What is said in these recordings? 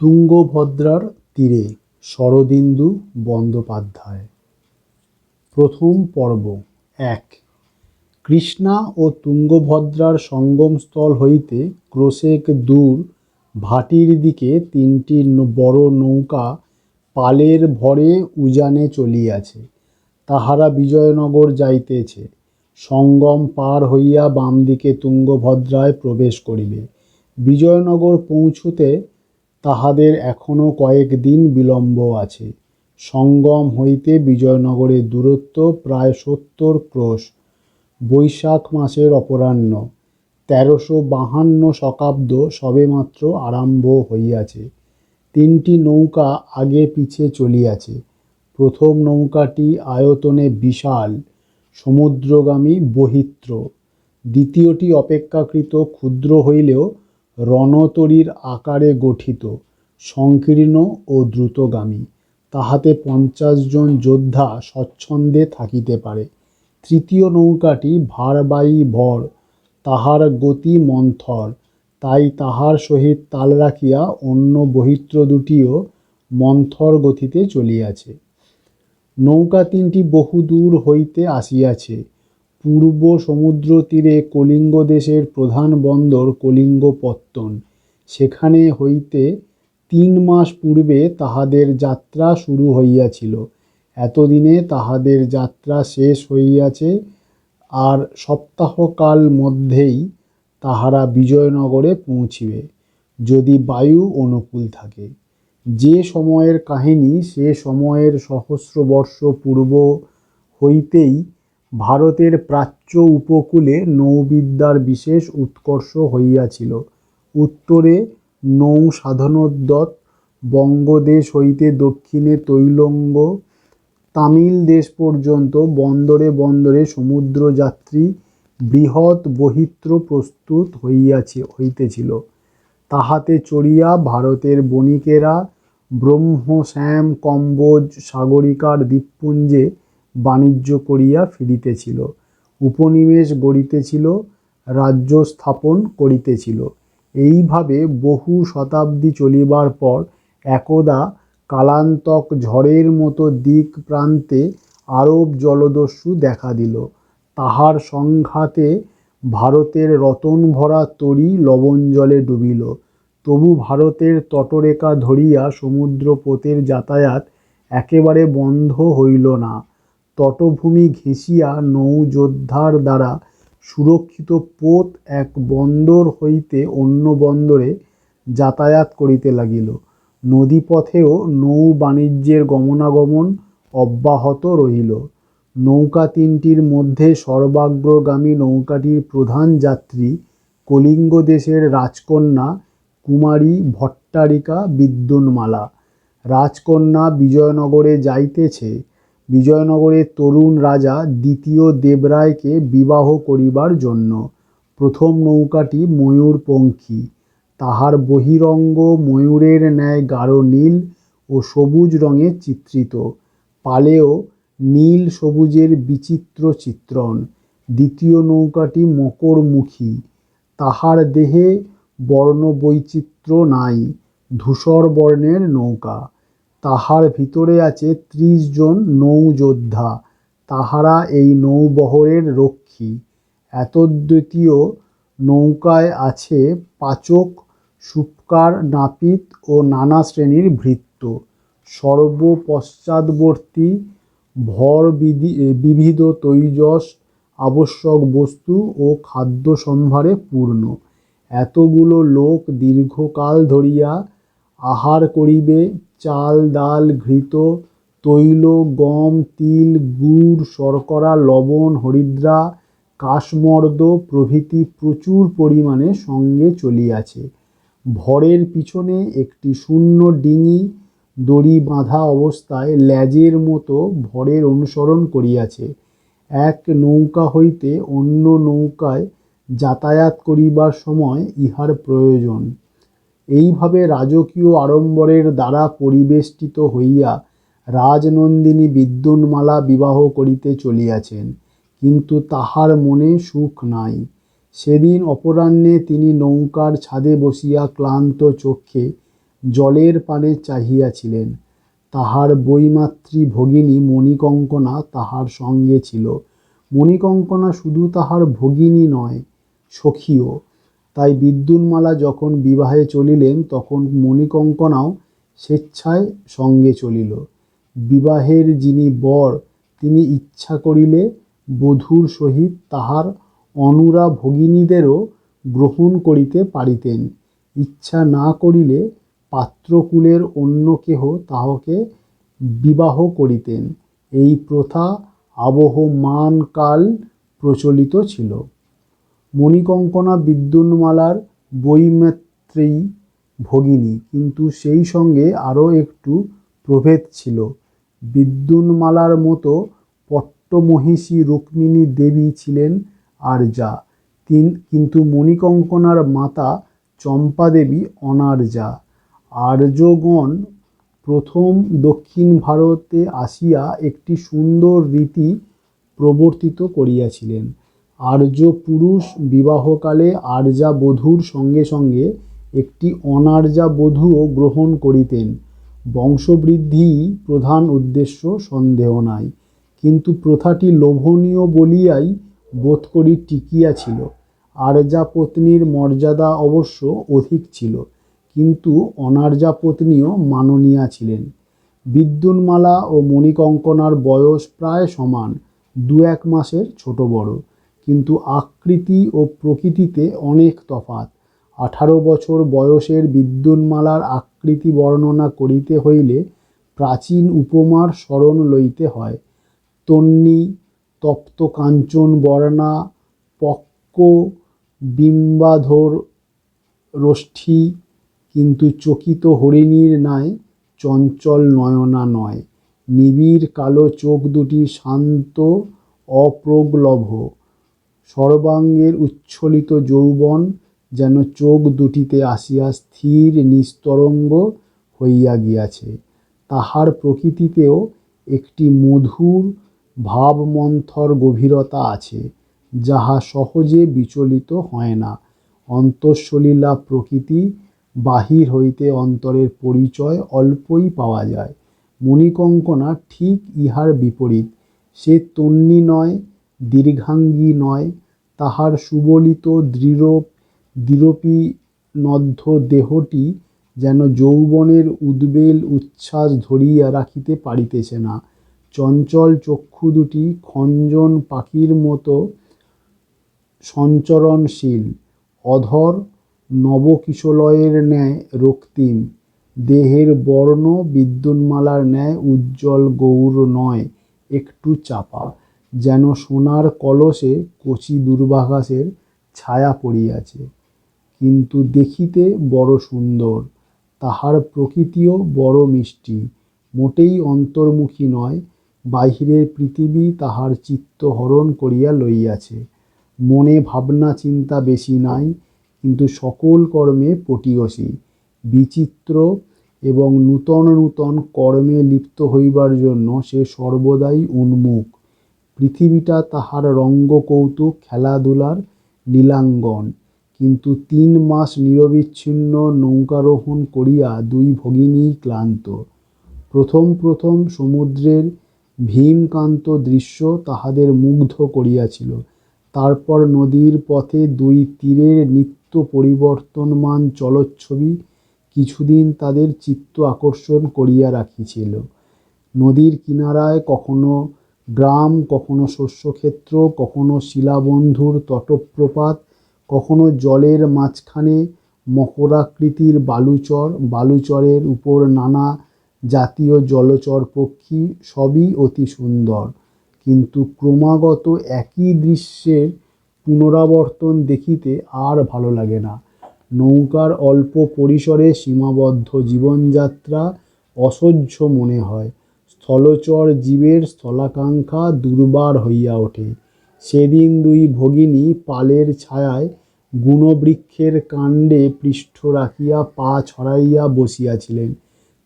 তুঙ্গভদ্রার তীরে শরদিন্দু বন্দ্যোপাধ্যায়। প্রথম পর্ব। ১। কৃষ্ণা ও তুঙ্গভদ্রার সঙ্গমস্থল হইতে ক্রোশেক দূর ভাটির দিকে তিনটি বড় নৌকা পালের ভরে উজানে চলিয়াছে। তাহারা বিজয়নগর যাইতেছে। সঙ্গম পার হইয়া বাম দিকে তুঙ্গভদ্রায় প্রবেশ করিবে। বিজয়নগর পৌঁছুতে তাহাদের এখনও কয়েক দিন বিলম্ব আছে। সঙ্গম হইতে বিজয়নগরের দূরত্ব প্রায় ৭০ ক্রোশ। বৈশাখ মাসের অপরাহ্ন। ১৩৫২ শকাব্দ সবেমাত্র আরম্ভ হইয়াছে। তিনটি নৌকা আগে পিছে চলিয়াছে। প্রথম নৌকাটি আয়তনে বিশাল, সমুদ্রগামী বহিত্র। দ্বিতীয়টি অপেক্ষাকৃত ক্ষুদ্র হইলেও রণতরীর আকারে গঠিত, সংকীর্ণ ও দ্রুতগামী। তাহাতে ৫০ জন যোদ্ধা স্বচ্ছন্দে থাকিতে পারে। তৃতীয় নৌকাটি ভারবাহী ভর, তাহার গতি মন্থর, তাই তাহার সহিত তাল রাখিয়া অন্য বহিত্র দুটিও মন্থর গতিতে চলিয়াছে। নৌকা তিনটি বহুদূর হইতে আসিয়াছে। পূর্ব সমুদ্রতীরে কলিঙ্গ দেশের প্রধান বন্দর কলিঙ্গপত্তন। সেখানে হইতে ৩ মাস পূর্বে তাহাদের যাত্রা শুরু হইয়াছিল। এতদিনে তাহাদের যাত্রা শেষ হইয়াছে, আর সপ্তাহকাল মধ্যেই তাহারা বিজয়নগরে পৌঁছিবে, যদি বায়ু অনুকূল থাকে। যে সময়ের কাহিনী সে সময়ের সহস্রবর্ষ পূর্ব হইতেই ভারতের প্রাচ্য উপকূলে নৌবিদ্যার বিশেষ উৎকর্ষ হইয়াছিল। উত্তরে নৌসাধনোদ্যত বঙ্গদেশ হইতে দক্ষিণে তৈলঙ্গ, তামিল দেশ পর্যন্ত বন্দরে বন্দরে সমুদ্রযাত্রী বৃহৎ বহিত্র প্রস্তুত হইতেছিল। তাহাতে চড়িয়া ভারতের বণিকেরা ব্রহ্ম, শ্যাম, কম্বোজ, সাগরিকার দ্বীপপুঞ্জে বাণিজ্য করিয়া ফিরিতেছিল, উপনিবেশ গড়িতেছিল, রাজ্য স্থাপন করিতেছিল। এইভাবে বহু শতাব্দী চলিবার পর একদা কালান্তক ঝড়ের মতো দিক প্রান্তে আরব জলদস্যু দেখা দিল। তাহার সংঘাতে ভারতের রতনভরা তরী লবণজলে ডুবিল। তবু ভারতের তটরেখা ধরিয়া সমুদ্রপথের যাতায়াত একেবারে বন্ধ হইল না। তটভূমি ঘেঁষিয়া নৌযোদ্ধার দ্বারা সুরক্ষিত পোত এক বন্দর হইতে অন্য বন্দরে যাতায়াত করিতে লাগিল। নদীপথেও নৌ বাণিজ্যের গমনাগমন অব্যাহত রহিল। নৌকা তিনটির মধ্যে সর্বাগ্রগামী নৌকাটির প্রধান যাত্রী কলিঙ্গ দেশের রাজকন্যা কুমারী ভট্টারিকা বিদ্যুন্মালা। রাজকন্যা বিজয়নগরে যাইতেছে বিজয়নগরের তরুণ রাজা দ্বিতীয় দেবরায়কে বিবাহ করিবার জন্য। প্রথম নৌকাটি ময়ূরপঙ্খী। তাহার বহিরঙ্গ ময়ূরের ন্যায় গাঢ় নীল ও সবুজ রঙে চিত্রিত, পালেও নীল সবুজের বিচিত্র চিত্রণ। দ্বিতীয় নৌকাটি মকরমুখী। তাহার দেহে বর্ণবৈচিত্র্য নাই, ধূসর বর্ণের নৌকা। তাহার ভিতরে আছে ৩০ জন নৌযোদ্ধা, তাহারা এই নৌবহরের রক্ষী। এতদ্বিতীয় নৌকায় আছে পাচক, সূপকার, নাপিত ও নানা শ্রেণীর ভৃত্য। সর্বপশ্চাদ্বর্তী ভর বিবিধ তৈজস, আবশ্যক বস্তু ও খাদ্য সম্ভারে পূর্ণ। এতগুলো লোক দীর্ঘকাল ধরিয়া আহার করিবে চাল, ডাল, ঘৃত, তৈল, গম, তিল, গুড়, শর্করা, লবণ, হরিদ্রা, কাশমর্দ প্রভৃতি প্রচুর পরিমাণে সঙ্গে চলিয়াছে। ভরের পিছনে একটি শূন্য ডিঙি দড়ি বাঁধা অবস্থায় ল্যাজের মতো ভরের অনুসরণ করিয়াছে। এক নৌকা হইতে অন্য নৌকায় যাতায়াত করিবার সময় ইহার প্রয়োজন। এইভাবে রাজকীয় আড়ম্বরের দ্বারা পরিবেষ্টিত হইয়া রাজনন্দিনী বিদ্যুন্মালা বিবাহ করিতে চলিয়াছেন, কিন্তু তাহার মনে সুখ নাই। সেদিন অপরাহ্নে তিনি নৌকার ছাদে বসিয়া ক্লান্ত চক্ষে জলের পানে চাহিয়াছিলেন। তাহার বৈমাত্রী ভগিনী মণিকঙ্কনা তাহার সঙ্গে ছিল। মণিকঙ্কনা শুধু তাহার ভগিনী নয়, সখীও। তাই বিদ্যুন্মালা যখন বিবাহে চলিলেন তখন মণিকঙ্কনাও স্বেচ্ছায় সঙ্গে চলিল। বিবাহের যিনি বর তিনি ইচ্ছা করিলে বধূর সহিত তাহার অনুরা ভগিনীদেরও গ্রহণ করিতে পারিতেন, ইচ্ছা না করিলে পাত্রকুলের অন্য কেহ তাহাকে বিবাহ করিতেন। এই প্রথা আবহমানকাল প্রচলিত ছিল। মণিকঙ্কনা বিদ্যুন্মালার বৈমাত্রেয়ী ভগিনী, কিন্তু সেই সঙ্গে আরও একটু প্রভেদ ছিল। বিদ্যুন্মালার মতো পট্টমহিষী রুক্মিণী দেবী ছিলেন আর্যা, কিন্তু মণিকঙ্কনার মাতা চম্পাদেবী অনার্যা। আর্যগণ প্রথম দক্ষিণ ভারতে আসিয়া একটি সুন্দর রীতি প্রবর্তিত করিয়াছিলেন। আর্য পুরুষ বিবাহকালে আর্যা বধূর সঙ্গে সঙ্গে একটি অনার্যা বধূও গ্রহণ করিতেন। বংশবৃদ্ধিই প্রধান উদ্দেশ্য, সন্দেহ নাই, কিন্তু প্রথাটি লোভনীয় বলিয়াই বোধ করি টিকিয়া ছিল। আর্যা পত্নীর মর্যাদা অবশ্য অধিক ছিল, কিন্তু অনার্যা পত্নীও মাননীয়া ছিলেন। বিদ্যুন্মালা ও মণিকঙ্কনার বয়স প্রায় সমান, 2-1 মাসের ছোট বড়, কিন্তু আকৃতি ও প্রকৃতিতে অনেক তফাৎ। 18 বছর বয়সের বিদ্যুন্মালার আকৃতি বর্ণনা করিতে হইলে প্রাচীন উপমার শরণ লইতে হয়। তন্বী তপ্ত কাঞ্চন বর্ণা, পক্ক বিম্বাধর রোষ্ঠী, কিন্তু চকিত হরিণীর ন্যায় চঞ্চল নয়না নয়। নিবিড় কালো চোখ দুটি শান্ত অপ্রগ্লভ। সর্বাঙ্গের উচ্ছ্বলিত যৌবন যেন চোখ দুটিতে আসিয়া স্থির নিস্তরঙ্গ হইয়া গিয়াছে। তাহার প্রকৃতিতেও একটি মধুর ভাবমন্থর গভীরতা আছে, যাহা সহজে বিচলিত হয় না। অন্তঃসলীলা প্রকৃতি, বাহির হইতে অন্তরের পরিচয় অল্পই পাওয়া যায়। মণিকঙ্কনা ঠিক ইহার বিপরীত। সে তন্বী নয়, দীর্ঘাঙ্গী নয়। তাহার সুবলিত দৃঢ়পিনদ্ধ দেহটি যেন যৌবনের উদ্বেল উচ্ছ্বাস ধরিয়া রাখিতে পারিতেছে না। চঞ্চল চক্ষু দুটি খঞ্জন পাখির মতো সঞ্চরণশীল। অধর নবকিশলয়ের ন্যায় রক্তিম। দেহের বর্ণ বিদ্যুন্মালার ন্যায় উজ্জ্বল গৌর নয়, একটু চাপা, যেন সোনার কলসে কচি দূর্বাঘাসের ছায়া পড়িয়াছে। কিন্তু দেখিতে বড় সুন্দর। তাহার প্রকৃতিও বড় মিষ্টি, মোটেই অন্তর্মুখী নয়। বাহিরের পৃথিবী তাহার চিত্ত হরণ করিয়া লইয়াছে। মনে ভাবনা চিন্তা বেশি নাই, কিন্তু সকল কর্মে পটীয়সী। বিচিত্র এবং নূতন নূতন কর্মে লিপ্ত হইবার জন্য সে সর্বদাই উন্মুখ। পৃথিবীটা তাহার রঙ্গকৌতুক, খেলাধুলার লীলাঙ্গন। কিন্তু 3 মাস নিরবিচ্ছিন্ন নৌকারোহণ করিয়া 2 ভগিনীই ক্লান্ত। প্রথম প্রথম সমুদ্রের ভীমকান্ত দৃশ্য তাহাদের মুগ্ধ করিয়াছিল। তারপর নদীর পথে 2 তীরের নিত্য পরিবর্তনমান চলচ্ছবি কিছুদিন তাদের চিত্ত আকর্ষণ করিয়া রাখিছিল। নদীর কিনারায় কখনো গ্রাম, কখনো শস্যক্ষেত্র, কখনো শিলাবন্ধুর তটপ্রপাত, কখনো জলের মাঝখানে মকরাকৃতির বালুচর, বালুচরের উপর নানা জাতীয় জলচর পক্ষী, সবই অতি সুন্দর। কিন্তু ক্রমাগত একই দৃশ্যের পুনরাবর্তন দেখিতে আর ভালো লাগে না। নৌকার অল্প পরিসরে সীমাবদ্ধ জীবনযাত্রা অসহ্য মনে হয়। স্থলচর জীবের স্থলাকাঙ্ক্ষা দুর্বার হইয়া ওঠে। সেদিন 2 ভগিনী পালের ছায়ায় গুণবৃক্ষের কাণ্ডে পৃষ্ঠ রাখিয়া পা ছড়াইয়া বসিয়াছিলেন।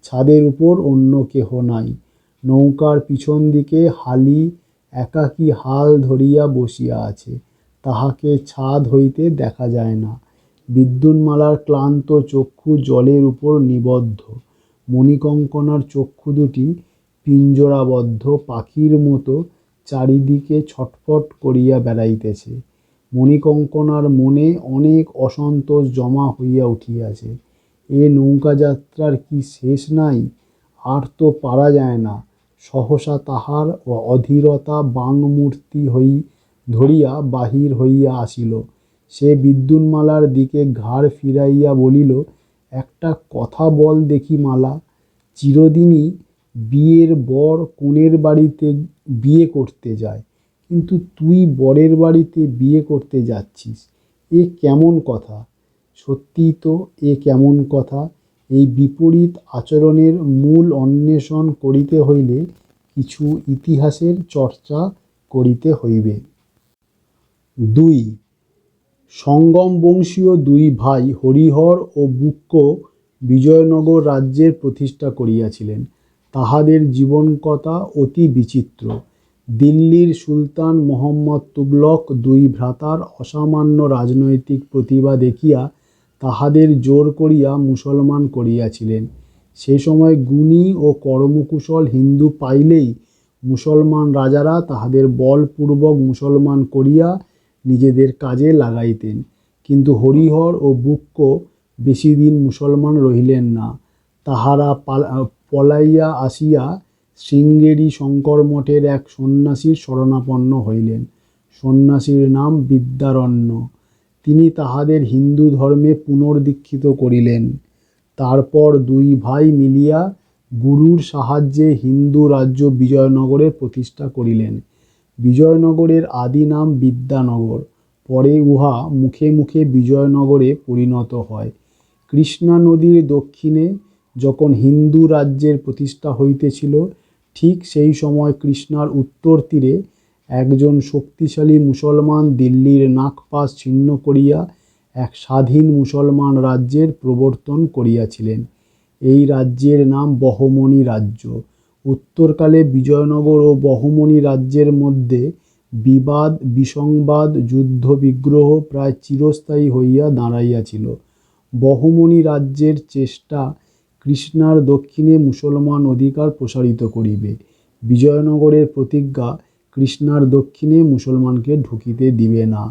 ছাদের উপর অন্য কেহ নাই। নৌকার পিছন দিকে হালি একাকী হাল ধরিয়া বসিয়া আছে। তাহাকে ছাদ হইতে দেখা যায় না। বিদ্যুন্মালার ক্লান্ত চক্ষু জলের উপর নিবদ্ধ। মণিকঙ্কনার চক্ষু দুটি পিঞ্জরাবদ্ধ পাখির মতো চারিদিকে ছটফট করিয়া বেড়াইতেছে। মণিকঙ্কনার মনে অনেক অসন্তোষ জমা হইয়া উঠিয়াছে। এ নৌকাযাত্রার কি শেষ নাই? আর তো পারা যায় না। সহসা তাহার অধীরতা বাংমূর্তি ধরিয়া বাহির হইয়া আসিল। সে বিদ্যুন্মালার দিকে ঘাড় ফিরাইয়া বলিল, একটা কথা বল দেখি মালা, চিরদিনই বিয়ের বর কনের বাড়িতে বিয়ে করতে যায়, কিন্তু তুই বরের বাড়িতে বিয়ে করতে যাচ্ছিস, এ কেমন কথা? সত্যিই তো, এ কেমন কথা? এই বিপরীত আচরণের মূল অন্বেষণ করিতে হইলে কিছু ইতিহাসের চর্চা করিতে হইবে। 2. সঙ্গম বংশীয় দুই ভাই হরিহর ও বুক্ক বিজয়নগর রাজ্যের প্রতিষ্ঠা করিয়াছিলেন। তাহাদের জীবনকথা অতি বিচিত্র। দিল্লির সুলতান মোহাম্মদ তুগলক দুই ভ্রাতার অসামান্য রাজনৈতিক প্রতিভা দেখিয়া তাহাদের জোর করিয়া মুসলমান করিয়াছিলেন। সে সময় গুণী ও কর্মকুশল হিন্দু পাইলেই মুসলমান রাজারা তাহাদের বলপূর্বক মুসলমান করিয়া নিজেদের কাজে লাগাইতেন। কিন্তু হরিহর ও বুক্ক বেশি দিন মুসলমান রহিলেন না। তাহারা পলাইয়া আসিয়া শৃঙ্গেরি শঙ্কর মঠের এক সন্ন্যাসীর শরণাপন্ন হইলেন। সন্ন্যাসীর নাম বিদ্যারণ্য। তিনি তাহাদের হিন্দু ধর্মে পুনর্দীক্ষিত করিলেন। তারপর দুই ভাই মিলিয়া গুরুর সাহায্যে হিন্দু রাজ্য বিজয়নগরের প্রতিষ্ঠা করিলেন। বিজয়নগরের আদি নাম বিদ্যানগর, পরে উহা মুখে মুখে বিজয়নগরে পরিণত হয়। কৃষ্ণা নদীর দক্ষিণে যখন হিন্দু রাজ্যের প্রতিষ্ঠা হইতেছিল, ঠিক সেই সময় কৃষ্ণার উত্তর তীরে একজন শক্তিশালী মুসলমান দিল্লির নাগপাশ ছিন্ন করিয়া এক স্বাধীন মুসলমান রাজ্যের প্রবর্তন করিয়াছিলেন। এই রাজ্যের নাম বহমনি রাজ্য। উত্তরকালে বিজয়নগর ও বহমনি রাজ্যের মধ্যে বিবাদ, বিসংবাদ, যুদ্ধ বিগ্রহ প্রায় চিরস্থায়ী হইয়া দাঁড়াইয়াছিল। বহমনি রাজ্যের চেষ্টা কৃষ্ণার দক্ষিণে মুসলমান অধিকার প্রসারিত করিবে। বিজয়নগরের প্রতিজ্ঞা কৃষ্ণার দক্ষিণে মুসলমানকে ঢুকিতে দিবে না।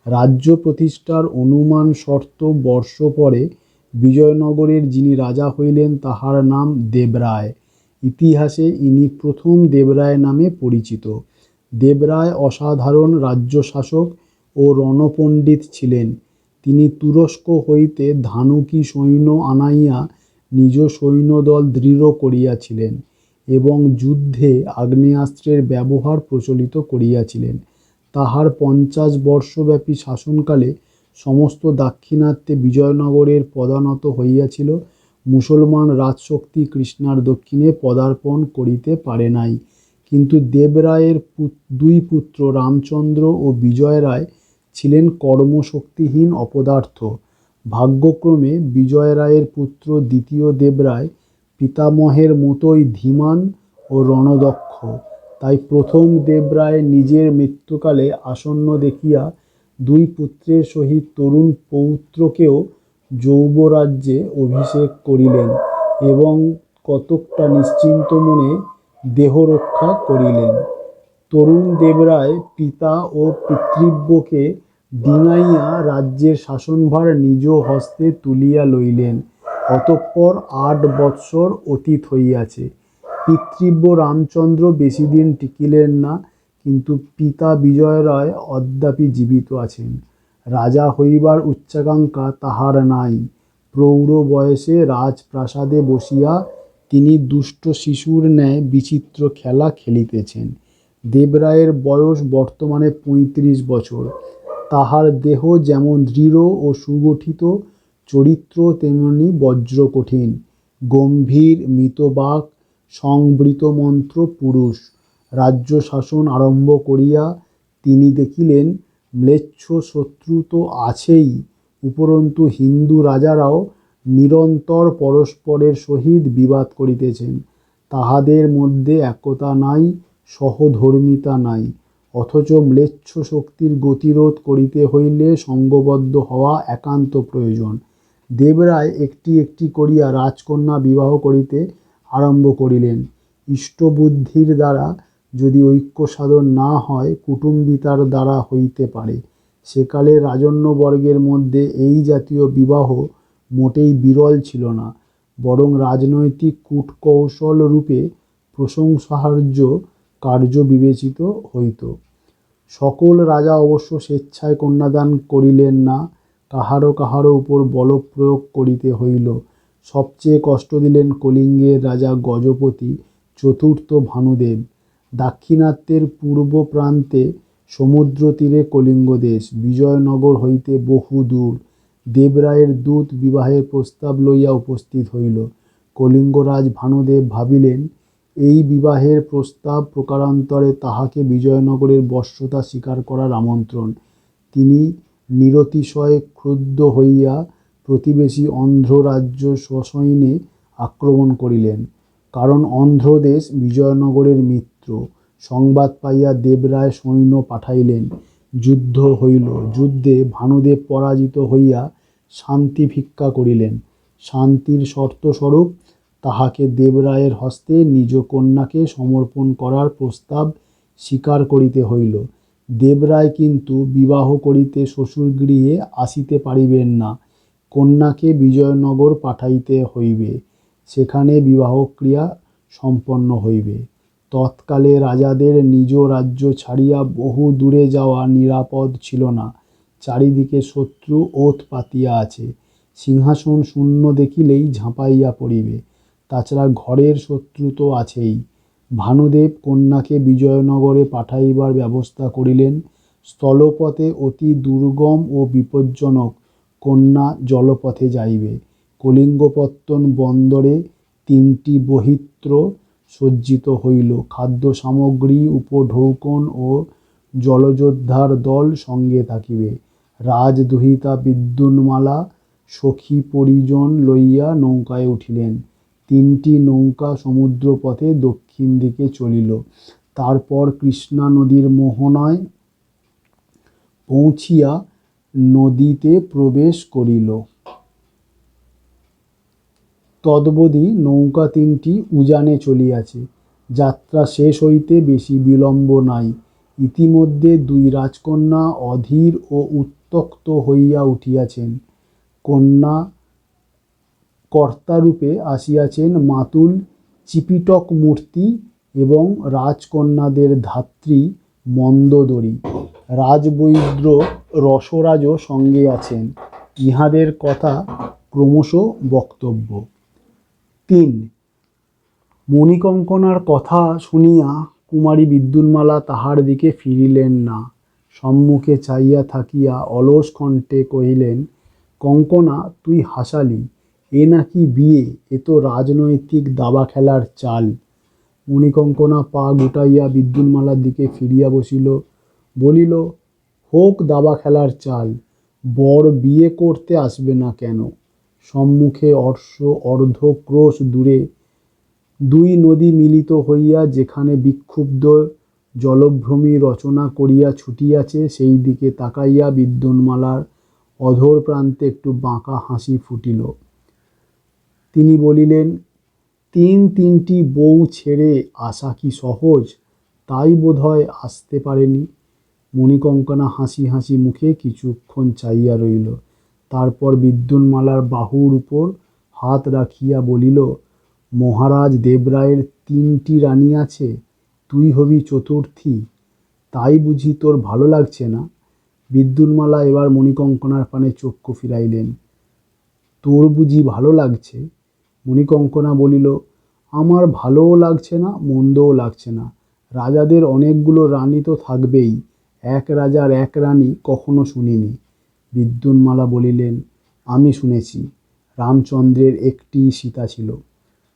রাজ্য প্রতিষ্ঠার অনুমান শর্ত বর্ষ পরে বিজয়নগরের যিনি রাজা হইলেন তাহার নাম দেবরায়। ইতিহাসে ইনি প্রথম দেবরায় নামে পরিচিত। দেবরায় অসাধারণ রাজ্যশাসক ও রণপণ্ডিত ছিলেন। তিনি তুরস্ক হইতে ধানুকি সৈন্য আনাইয়া নিজ সৈন্যদল দৃঢ় করিয়াছিলেন এবং যুদ্ধে আগ্নেয়াস্ত্রের ব্যবহার প্রচলিত করিয়াছিলেন। তাহার 50 বর্ষব্যাপী শাসনকালে সমস্ত দাক্ষিণাত্যে বিজয়নগরের পদানত হইয়াছিল। মুসলমান রাজশক্তি কৃষ্ণার দক্ষিণে পদার্পণ করিতে পারে নাই। কিন্তু দেবরায়ের দুই পুত্র রামচন্দ্র ও বিজয় রায় ছিলেন কর্মশক্তিহীন অপদার্থ। ভাগ্যক্রমে বিজয় রায়ের পুত্র দ্বিতীয় দেবরায় পিতামহের মতোই ধীমান ও রণদক্ষ। তাই প্রথম দেবরায় নিজের মৃত্যুকালে আসন্ন দেখিয়া দুই পুত্রের সহিত তরুণ পৌত্রকেও যৌবরাজ্যে অভিষেক করিলেন এবং কতকটা নিশ্চিন্ত মনে দেহরক্ষা করিলেন। তরুণ দেবরায় পিতা ও পিতৃব্যকে ডিঙাইয়া রাজ্যের শাসনভার নিজ হস্তে তুলিয়া লইলেন। অতঃপর 8 বৎসর অতীত হইয়াছে। পিতৃব্য রামচন্দ্র বেশি দিন টিকিলেন না, কিন্তু পিতা বিজয় রায় অদ্যাপি জীবিত আছেন। রাজা হইবার উচ্চাকাঙ্ক্ষা তাহার নাই। প্রৌঢ় বয়সে রাজপ্রাসাদে বসিয়া তিনি দুষ্ট শিশুর ন্যায় বিচিত্র খেলা খেলিতেছেন। দেবরায়ের বয়স বর্তমানে 35 বছর। তাহার দেহ যেমন দৃঢ় ও সুগঠিত, চরিত্র তেমনি বজ্রকঠিন। গম্ভীর, মিতবাক, সংবৃতমন্ত্র পুরুষ। রাজ্য শাসন আরম্ভ করিয়া তিনি দেখিলেন ম্লেচ্ছ শত্রু তো আছেই, উপরন্তু হিন্দু রাজারাও নিরন্তর পরস্পরের সহিত বিবাদ করিতেছেন। তাহাদের মধ্যে একতা নাই, সহধর্মিতা নাই। অথচ ম্লেচ্ছ শক্তির গতিরোধ করিতে হইলে সঙ্গবদ্ধ হওয়া একান্ত প্রয়োজন। দেবরায় একটি একটি করিয়া রাজকন্যা বিবাহ করিতে আরম্ভ করিলেন। ইষ্টবুদ্ধির দ্বারা যদি ঐক্য সাধন না হয়, কুটুম্বিতার দ্বারা হইতে পারে। সেকালে রাজন্যবর্গের মধ্যে এই জাতীয় বিবাহ মোটেই বিরল ছিল না, বরং রাজনৈতিক কূটকৌশল রূপে প্রশংসার্হ কার্য বিবেচিত হইত। সকল রাজা অবশ্য স্বেচ্ছায় কন্যাদান করিলেন না, কাহারো কাহারো উপর বলপ্রয়োগ করিতে হইল। সবচেয়ে কষ্ট দিলেন কলিঙ্গের রাজা গজপতি চতুর্থ ভানুদেব। দাক্ষিণাত্যের পূর্ব প্রান্তে সমুদ্র তীরে কলিঙ্গ দেশ, বিজয়নগর হইতে বহু দূর। দেবরায়ের দূত বিবাহের প্রস্তাব লইয়া উপস্থিত হইল। কলিঙ্গরাজ ভানুদেব ভাবিলেন, এই বিবাহের প্রস্তাব প্রকারান্তরে তাহাকে বিজয়নগরের বশ্যতা স্বীকার করার আমন্ত্রণ। তিনি নিরতিশয় ক্রুদ্ধ হইয়া প্রতিবেশী অন্ধ্র রাজ্য সসৈন্যে আক্রমণ করিলেন, কারণ অন্ধ্রদেশ বিজয়নগরের মিত্র। সংবাদ পাইয়া দেবরায় সৈন্য পাঠাইলেন। যুদ্ধ হইল। যুদ্ধে ভানুদেব পরাজিত হইয়া শান্তি ভিক্ষা করিলেন। শান্তির শর্তস্বরূপ তাহাকে দেবরায়ের হস্তে নিজ কন্যাকে সমর্পণ করার প্রস্তাব স্বীকার করিতে হইল। দেবরায় কিন্তু বিবাহ করিতে শ্বশুরগৃহে আসিতে পারিবেন না, কন্যাকে বিজয়নগর পাঠাইতে হইবে, সেখানে বিবাহক্রিয়া সম্পন্ন হইবে। তৎকালে রাজাদের নিজ রাজ্য ছাড়িয়া বহু দূরে যাওয়া নিরাপদ ছিল না। চারিদিকে শত্রু ওত পাতিয়া আছে, সিংহাসন শূন্য দেখিলেই ঝাঁপাইয়া পড়িবে। তাছাড়া ঘরের শত্রু তো আছেই। ভানুদেব কন্যাকে বিজয়নগরে পাঠাইবার ব্যবস্থা করিলেন। স্থলপথে অতি দুর্গম ও বিপজ্জনক, কন্যা জলপথে যাইবে। কলিঙ্গপত্তন বন্দরে 3টি বহিত্র সজ্জিত হইল। খাদ্য সামগ্রী, উপঢৌকন ও জলযোদ্ধার দল সঙ্গে থাকিবে। রাজদুহিতা বিদ্যুন্মালা সখী পরিজন লইয়া নৌকায় উঠিলেন। 3টি নৌকা সমুদ্রপথে দক্ষিণ দিকে চলিল। তারপর কৃষ্ণা নদীর মোহনায় পৌঁছিয়া নদীতে প্রবেশ করিল। তদবধি নৌকা 3টি উজানে চলিয়াছে। যাত্রা শেষ হইতে বেশি বিলম্ব নাই। ইতিমধ্যে 2 রাজকন্যা অধীর ও উত্ত্যক্ত হইয়া উঠিয়াছেন। কন্যা কর্তারূপে আসিয়াছেন মাতুল চিপিটক মূর্তি এবং রাজকন্যাদের ধাত্রী মন্দোদরী। রাজবৈদ্য রসরাজও সঙ্গে আছেন। ইহাদের কথা ক্রমশ বক্তব্য। 3. মণিকঙ্কনার কথা শুনিয়া কুমারী বিদ্যুন্মালা তাহার দিকে ফিরিলেন না। সম্মুখে চাহিয়া থাকিয়া অলস কণ্ঠে কহিলেন, কঙ্কনা, তুই হাসালি, এ নাকি বিয়ে? এ তো রাজনৈতিক দাবা খেলার চাল। মণিকঙ্কনা পা গুটাইয়া বিদ্যুন্মালার দিকে ফিরিয়া বসিল। বলিল, হোক দাবা খেলার চাল, বর বিয়ে করতে আসবে না কেন? সম্মুখে অর্ধক্রোশ দূরে 2 নদী মিলিত হইয়া যেখানে বিক্ষুব্ধ জলভ্রমী রচনা করিয়া ছুটিয়াছে, সেই দিকে তাকাইয়া বিদ্যুন্মালার অধর প্রান্তে একটু বাঁকা হাসি ফুটিল। তিনি বলিলেন, 3টি বউ ছেড়ে আসা কি সহজ? তাই বোধহয় আসতে পারেনি। মণিকঙ্কনা হাসি হাসি মুখে কিছুক্ষণ চাহিয়া রইল। তারপর বিদ্যুন্মালার বাহুর উপর হাত রাখিয়া বলিল, মহারাজ দেবরায়ের 3টি রানী আছে, তুই হবি চতুর্থী, তাই বুঝি তোর ভালো লাগছে না? বিদ্যুন্মালা এবার মণিকঙ্কনার পানে চক্ষু ফিরাইলেন। তোর বুঝি ভালো লাগছে? মণিকঙ্কনা বলিল, আমার ভালোও লাগছে না, মন্দও লাগছে না। রাজাদের অনেকগুলো রানী তো থাকবেই, এক রাজার 1 রানী কখনো শুনিনি। বিদ্যুন্মালা বলিলেন, আমি শুনেছি, রামচন্দ্রের 1টি সীতা ছিল।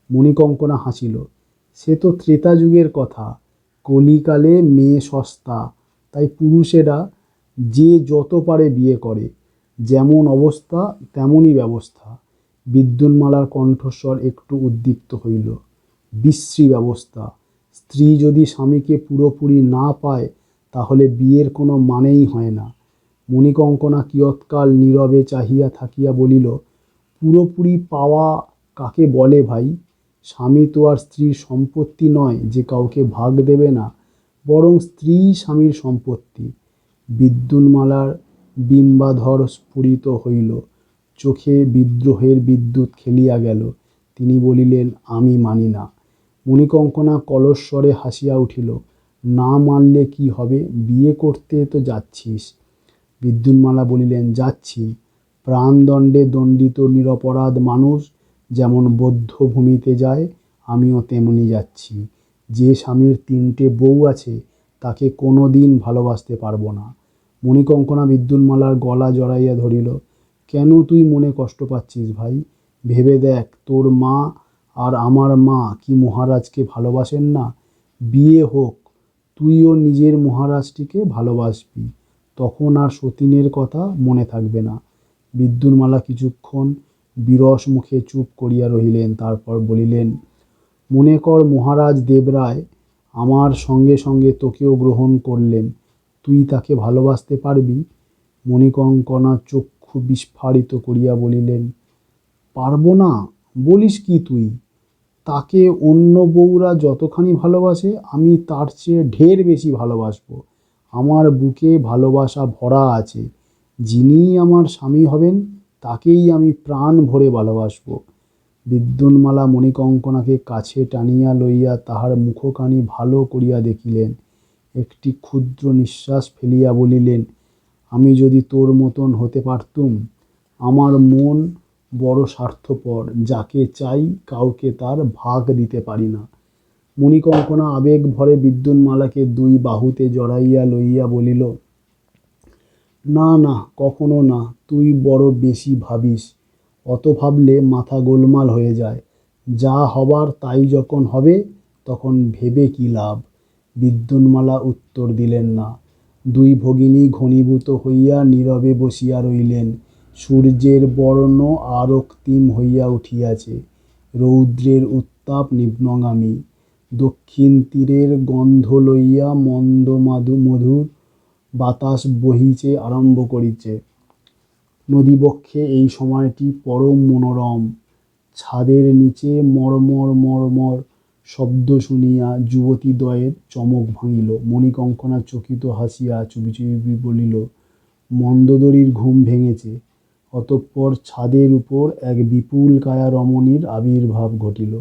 মণিকঙ্কনা হাসিল। সে তো ত্রেতা যুগের কথা। কলিকালে মেয়ে সস্তা, তাই পুরুষেরা যে যত পারে বিয়ে করে, যেমন অবস্থা তেমনই ব্যবস্থা। বিদ্যুন্মালার কণ্ঠস্বর একটু উদ্দীপ্ত হইল। বিশ্রী ব্যবস্থা। স্ত্রী যদি স্বামীকে পুরোপুরি না পায়, তাহলে বিয়ের কোনো মানেই হয় না। মণিকঙ্কনা কিয়ৎকাল নীরবে চাহিয়া থাকিয়া বলিল, পুরোপুরি পাওয়া কাকে বলে ভাই? স্বামী তো আর স্ত্রীর সম্পত্তি নয় যে কাউকে ভাগ দেবে না, বরং স্ত্রী স্বামীর সম্পত্তি। বিদ্যুন্মালার বিম্বাধর স্ফুরিত হইল, চোখে বিদ্রোহের বিদ্যুৎ খেলিয়া গেল। তিনি বলিলেন, আমি মানি না। মণিকঙ্কনা কলস্বরে হাসিয়া উঠিল, না মানলে কি হবে? বিয়ে করতে তো যাচ্ছিস। বিদ্যুন্মালা বলিলেন, যাচ্ছি। প্রাণদণ্ডে দণ্ডিত নিরপরাধ মানুষ যেমন বদ্ধ ভূমিতে যায়, আমিও তেমনি যাচ্ছি। যে স্বামীর 3টে বউ আছে তাকে কোনো দিন ভালোবাসতে পারবো না। মণিকঙ্কনা বিদ্যুন্মালার গলা জড়াইয়া ধরিল। কেন তুই মনে কষ্ট পাচ্ছিস ভাই? ভেবে দেখ, তোর মা আর আমার মা কি মহারাজকে ভালোবাসেন না? বিয়ে হোক, তুইও নিজের মহারাজটিকে ভালোবাসবি, তখন আর সতীনের কথা মনে থাকবে না। বিদ্যুন্মালা কিছুক্ষণ বিরস মুখে চুপ করিয়া রহিলেন, তারপর বলিলেন, মনে কর মহারাজ দেবরায় আমার সঙ্গে সঙ্গে তোকেও গ্রহণ করলেন, তুই তাকে ভালোবাসতে পারবি? মণিকঙ্কনা চক্ষু বিস্ফারিত করিয়া বলিলেন, পারবো না বলিস কি তুই? তাকে অন্য বউরা যতখানি ভালোবাসে আমি তার চেয়ে ঢের বেশি ভালোবাসবো। আমার বুকে ভালোবাসা ভরা আছে। যিনি আমার স্বামী হবেন তাকেই আমি প্রাণ ভরে ভালোবাসবো। বিদ্যুন্মালা মণিকঙ্কনাকে কাছে টানিয়া লইয়া তাহার মুখখানি ভালো করিয়া দেখিলেন। একটি ক্ষুদ্র নিঃশ্বাস ফেলিয়া বলিলেন, আমি যদি তোর মতন হতে পারতুম। আমার মন বড় স্বার্থপর, যাকে চাই কাউকে তার ভাগ দিতে পারি না। মণিকঙ্কনা আবেগ ভরে বিদ্যুন্মালাকে 2 বাহুতে জড়াইয়া লইয়া বলিল, না না, কখনো না, তুই বড় বেশি ভাবিস। অত ভাবলে মাথা গোলমাল হয়ে যায়। যা হবার তাই যখন হবে তখন ভেবে কি লাভ? বিদ্যুন্মালা উত্তর দিলেন না। 2 ভগিনী ঘনীভূত হইয়া নীরবে বসিয়া রইলেন। সূর্যের বর্ণ আর রক্তিম হইয়া উঠিয়াছে, রৌদ্রের উত্তাপ নিম্নগামী। দক্ষিণ তীরের গন্ধ লইয়া মন্দ মধুর বাতাস বহিতে আরম্ভ করিছে। নদীবক্ষে এই সময়টি পরম মনোরম। ছাদের নিচে মর্মর মর্মর শব্দ শুনিয়া যুবতীদ্বয়ের চমক ভাঙিল। মণিকঙ্কনা চকিত হাসিয়া চুপি চুপি বলিল, মন্দোদরীর ঘুম ভেঙেছে। অতঃপর ছাদের উপর এক বিপুল কায়া রমণীর আবির্ভাব ঘটিল।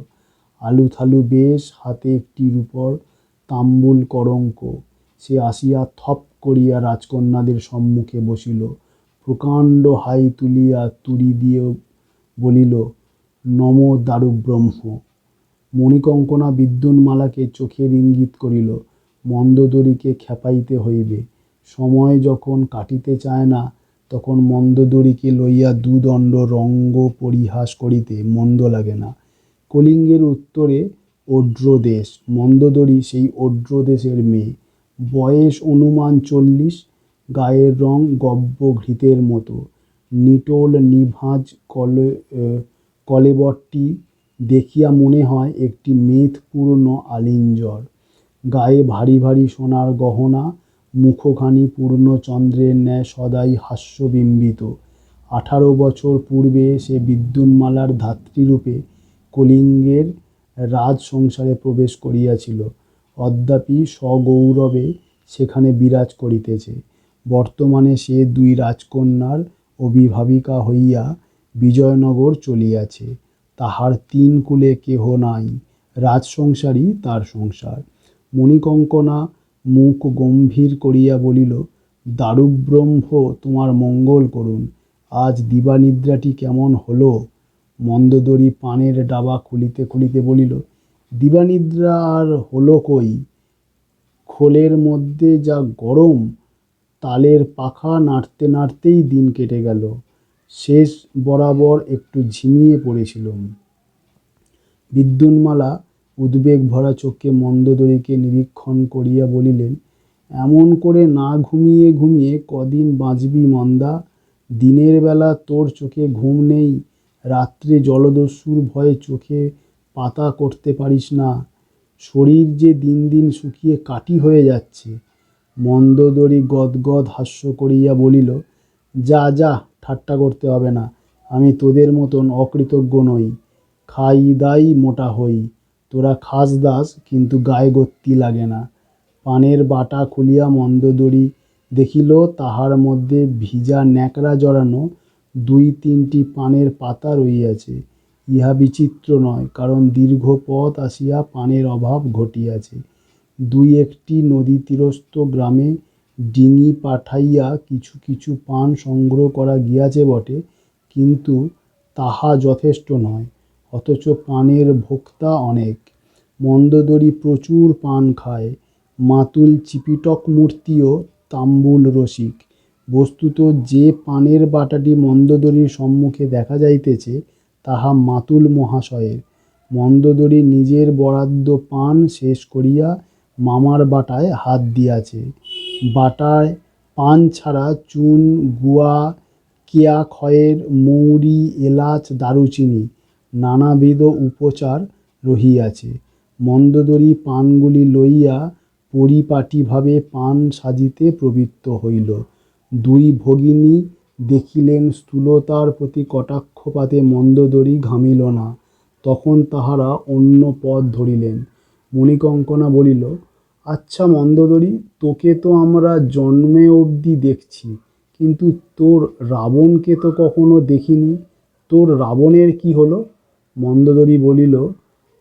আলুথালু বেশ, হাতে একটি রূপর তাম্বুল করঙ্ক। সে আসিয়া থপ করিয়া রাজকন্যাদের সম্মুখে বসিল। প্রকাণ্ড হাই তুলিয়া তুড়ি দিয়ে বলিল, নম দারুব্রহ্ম। মণিকঙ্কনা বিদ্যুন্মালাকে চোখের ইঙ্গিত করিল, মন্দোদরীকে খেপাইতে হইবে। সময় যখন কাটিতে চায় না তখন মন্দোদরীকে লইয়া 2 দণ্ড রঙ্গ পরিহাস করিতে মন্দ লাগে না। কলিঙ্গের উত্তরে ওড্র দেশ, মন্দোদরী সেই ওড্র দেশের মেয়ে। বয়স অনুমান 40, গায়ের রং গব্য ঘৃতের মতো। নিটোল নিভাঁজ কলেবরটি দেখিয়া মনে হয় একটি মেদপূর্ণ আলিঞ্জর। গায়ে ভারী ভারী সোনার গহনা, মুখখানি পূর্ণচন্দ্রের ন্যায় সদাই হাস্যবিম্বিত। 18 বছর পূর্বে সে বিদ্যুন্মালার ধাত্রীরূপে কলিঙ্গের রাজ সংসারে প্রবেশ করিয়াছিল। অদ্যাপি সগৌরবে সেখানে বিরাজ করিতেছে। বর্তমানে সে 2 রাজকন্যার অভিভাবিকা হইয়া বিজয়নগর চলিয়াছে। তাহার 3 কুলে কেহ নাই, রাজসংসারই তার সংসার। মণিকঙ্কনা মুখ গম্ভীর করিয়া বলিল, দারুব্রহ্ম তোমার মঙ্গল করুন। আজ দিবানিদ্রাটি কেমন হলো? মন্দোদরী পানের ডাবা খুলিতে খুলিতে বলিল, দিবানিদ্রা আর হলো কই? খোলের মধ্যে যা গরম, তালের পাখা নাড়তে নাড়তেই দিন কেটে গেল। শেষ বরাবর একটু ঝিমিয়ে পড়েছিলুম। বিদ্যুন্মালা উদ্বেগ ভরা চোখে মন্দোদরীকে নিরীক্ষণ করিয়া বলিলেন, এমন করে না ঘুমিয়ে ঘুমিয়ে কদিন বাঁচবি মন্দা? দিনের বেলা তোর চোখে ঘুম নেই, রাত্রে জলদস্যুর ভয়ে চোখে পাতা করতে পারিস না। শরীর যে দিন দিন শুকিয়ে কাঠি হয়ে যাচ্ছে। মন্দোদরী গদগদ হাস্য করিয়া বলিল, যা যা, ঠাট্টা করতে হবে না। আমি তোদের মতন অকৃতজ্ঞ নই। খাই দাই মোটা হই। তোরা খাস দাস, কিন্তু গায়ে গত্তি লাগে না। পানের বাটা খুলিয়া মন্দোদরী দেখিল তাহার মধ্যে ভিজা ন্যাকড়া জড়ানো 2-3টি পানের পাতা রহিয়াছে। ইহা বিচিত্র নয়, কারণ দীর্ঘ পথ আসিয়া পানের অভাব ঘটিয়াছে। 2-1টি নদীতীরস্থ গ্রামে ডিঙি পাঠাইয়া কিছু কিছু পান সংগ্রহ করা গিয়াছে বটে, কিন্তু তাহা যথেষ্ট নয়। অথচ পানের ভোক্তা অনেক। মন্দোদরী প্রচুর পান খায়। মাতুল চিপিটক মূর্তিও তাম্বুল রসিক। বস্তুত যে পানের বাটাটি মন্দোদরীর সম্মুখে দেখা যাইতেছে, তাহা মাতুল মহাশয়ের। মন্দোদরী নিজের বরাদ্দ পান শেষ করিয়া মামার বাটায় হাত দিয়াছে। বাটায় পান ছাড়া চুন, গুয়া, কেয়া খয়ের, মৌরি, এলাচ, দারুচিনি নানাবিধ উপচার রহিয়াছে। মন্দোদরী পানগুলি লইয়া পরিপাটিভাবে পান সাজিতে প্রবৃত্ত হইল। 2 ভগিনী দেখিলেন স্থূলতার প্রতি কটাক্ষপাতে মন্দোদরী ঘামিল না। তখন তাহারা অন্য পথ ধরিলেন। মণিকঙ্কনা বলিল, আচ্ছা মন্দোদরী, তোকে তো আমরা জন্মে অবধি দেখছি, কিন্তু তোর রাবণকে তো কখনো দেখিনি। তোর রাবণের কি হলো? মন্দোদরী বলিল,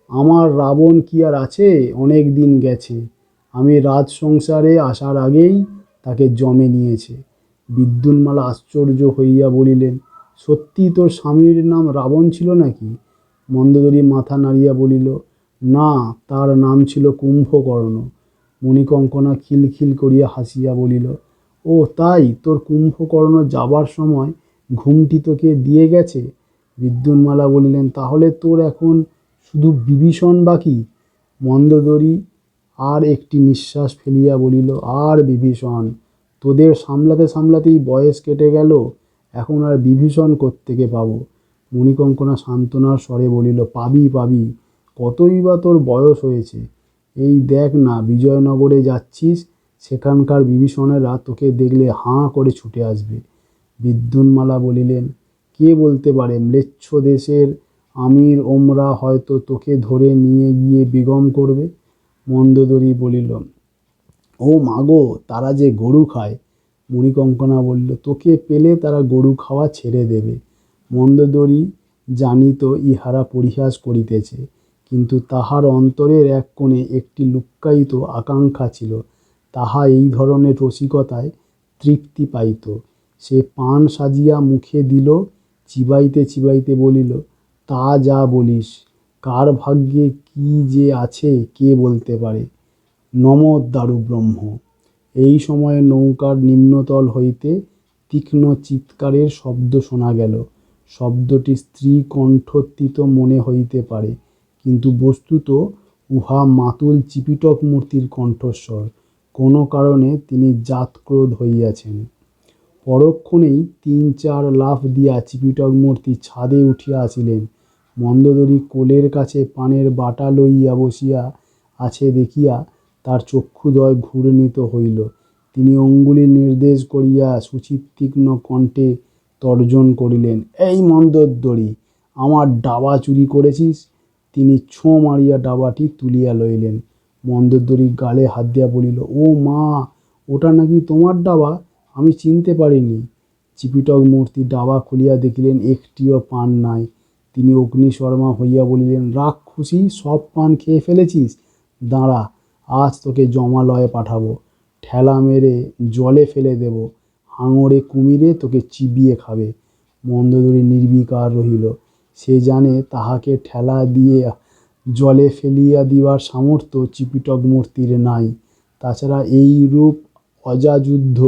আমার রাবণ কি আর আছে? অনেক দিন গেছে। আমি রাজ সংসারে আসার আগেই তাকে জমে নিয়েছে। বিদ্যুন্মালা আশ্চর্য হইয়া বলিলেন, সত্যি তোর স্বামীর নাম রাবণ ছিল নাকি? মন্দোদরী মাথা নাড়িয়া বলিল, না, তার নাম ছিল কুম্ভকর্ণ। মণিকঙ্কনা খিলখিল করিয়া হাসিয়া বলিল, ও তাই? তোর কুম্ভকর্ণ যাবার সময় ঘুমটি তোকে দিয়ে গেছে? বিদ্যুন্মালা বলিলেন, তাহলে তোর এখন শুধু বিভীষণ বাকি? মন্দোদরী আর একটি নিঃশ্বাস ফেলিয়া বলিল, আর বিভীষণ? তোদের সামলাতে সামলাতেই বয়স কেটে গেল, এখন আর বিভীষণ কোত্থেকে পাবো? মণিকঙ্কনা সান্ত্বনার স্বরে বলিল, পাবি পাবি, কতই বা তোর বয়স হয়েছে। এই দেখ না, বিজয়নগরে যাচ্ছিস, সেখানকার বিভীষণেরা তোকে দেখলে হাঁ করে ছুটে আসবে। বিদ্যুন্মালা বলিলেন, কে বলতে পারে, ম্লেচ্ছ দেশের আমির ওমরা হয়তো তোকে ধরে নিয়ে গিয়ে বেগম করবে। মন্দোদরী বলিল, ও মাগো, তারা যে গরু খায়। মণিকঙ্কনা বলল, তোকে পেলে তারা গরু খাওয়া ছেড়ে দেবে। মন্দোদরী জানিত ইহারা পরিহাস করিতেছে, কিন্তু তাহার অন্তরের এক কোণে একটি লুক্কায়িত আকাঙ্ক্ষা ছিল। তাহা এই ধরনের রসিকতায় তৃপ্তি পাইত। সে পান সাজিয়া মুখে দিল, চিবাইতে চিবাইতে বলিল, তা যা বলিস, কার ভাগ্যে কি যে আছে কে বলতে পারে। নম দারুব্রহ্ম। এই সময়ে নৌকার নিম্নতল হইতে তীক্ষ্ণ চিৎকারের শব্দ শোনা গেল। শব্দটি স্ত্রী কণ্ঠোত্থিত মনে হইতে পারে, কিন্তু বস্তুত উহা মাতুল চিপিটক মূর্তির কণ্ঠস্বর। কোনো কারণে তিনি জাতক্রোধ হইয়াছেন। পরক্ষণেই 3-4 লাফ দিয়া চিপিটক মূর্তি ছাদে উঠিয়া আসিলেন। মন্দোদরী কোলের কাছে পানের বাটা লইয়া বসিয়া আছে দেখিয়া তার চক্ষুদ্বয় ঘূর্ণিত হইল। তিনি অঙ্গুলি নির্দেশ করিয়া সুচিতীক্ষ্ণ কণ্ঠে তর্জন করিলেন, এই মন্দোদরী, আমার ডাবা চুরি করেছিস? তিনি ছোঁ মারিয়া ডাবাটি তুলিয়া লইলেন। মন্দোদরী গালে হাত দিয়া বলিল, ও মা, ওটা নাকি তোমার ডাবা? আমি চিনতে পারিনি। চিপিটক মূর্তি ডাবা খুলিয়া দেখিলেন একটিও পান নাই। তিনি অগ্নিশর্মা হইয়া বলিলেন, রাক্ষসী, সব পান খেয়ে ফেলেছিস? দাঁড়া, আজ তোকে যমালয়ে পাঠাবো। ঠেলা মেরে জলে ফেলে দেব। হাঙরে কুমিরে তোকে চিবিয়ে খাবে। মন্দোদরী নির্বিকার রহিল। সে জানে তাহাকে ঠেলা দিয়ে জলে ফেলিয়া দিবার সামর্থ্য চিপিটক মূর্তির নাই। তাছাড়া এই রূপ অজাযুদ্ধ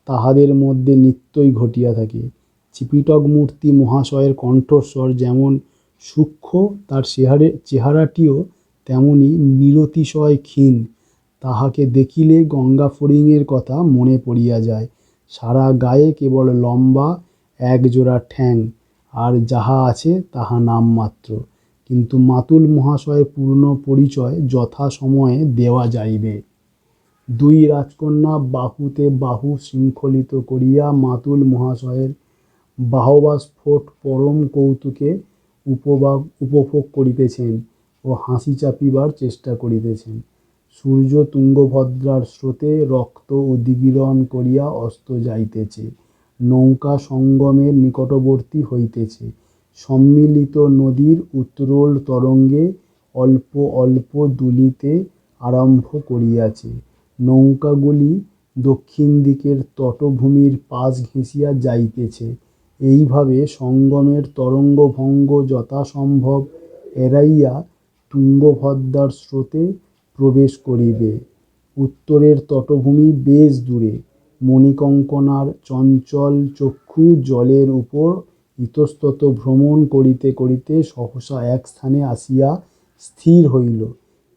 তাহাদের মধ্যে নিত্যই ঘটিয়া থাকে। চিপিটক মূর্তি মহাশয়ের কণ্ঠস্বর যেমন সূক্ষ্ম, তার চেহারাটিও তেমনি নিরতিশয় ক্ষীণ। তাহাকে দেখিলে গঙ্গা ফড়িংয়ের কথা মনে পড়িয়া যায়। সারা গায়ে কেবল লম্বা একজোড়া ঠ্যাং, আর যাহা আছে তাহা নামমাত্র। কিন্তু মাতুল মহাশয়ের পূর্ণ পরিচয় যথা সময়ে দেওয়া যাইবে। দুই রাজকন্যা বাহুতে বাহু শৃঙ্খলিত করিয়া মাতুল মহাশয়ের বাহবাস্ফোট পরম কৌতুকে উপভোগ করিতেছেন ও হাসি চাপিবার চেষ্টা করিতেছেন। সূর্য তুঙ্গভদ্রার স্রোতে রক্ত উদ্গীরণ করিয়া অস্ত যাইতেছে। নৌকা সঙ্গমের নিকটবর্তী হইতেছে। সম্মিলিত নদীর উত্তরোল তরঙ্গে অল্প অল্প দুলিতে আরম্ভ করিয়াছে। নৌকাগুলি দক্ষিণ দিকের তটভূমির পাশ ঘেঁষিয়া যাইতেছে। এইভাবে সঙ্গমের তরঙ্গভঙ্গ যথাসম্ভব এড়াইয়া তুঙ্গভদ্রার স্রোতে প্রবেশ করিবে। উত্তরের তটভূমি বেশ দূরে। মণিকঙ্কনার চঞ্চল চক্ষু জলের উপর ইতস্তত ভ্রমণ করিতে করিতে সহসা এক স্থানে আসিয়া স্থির হইল।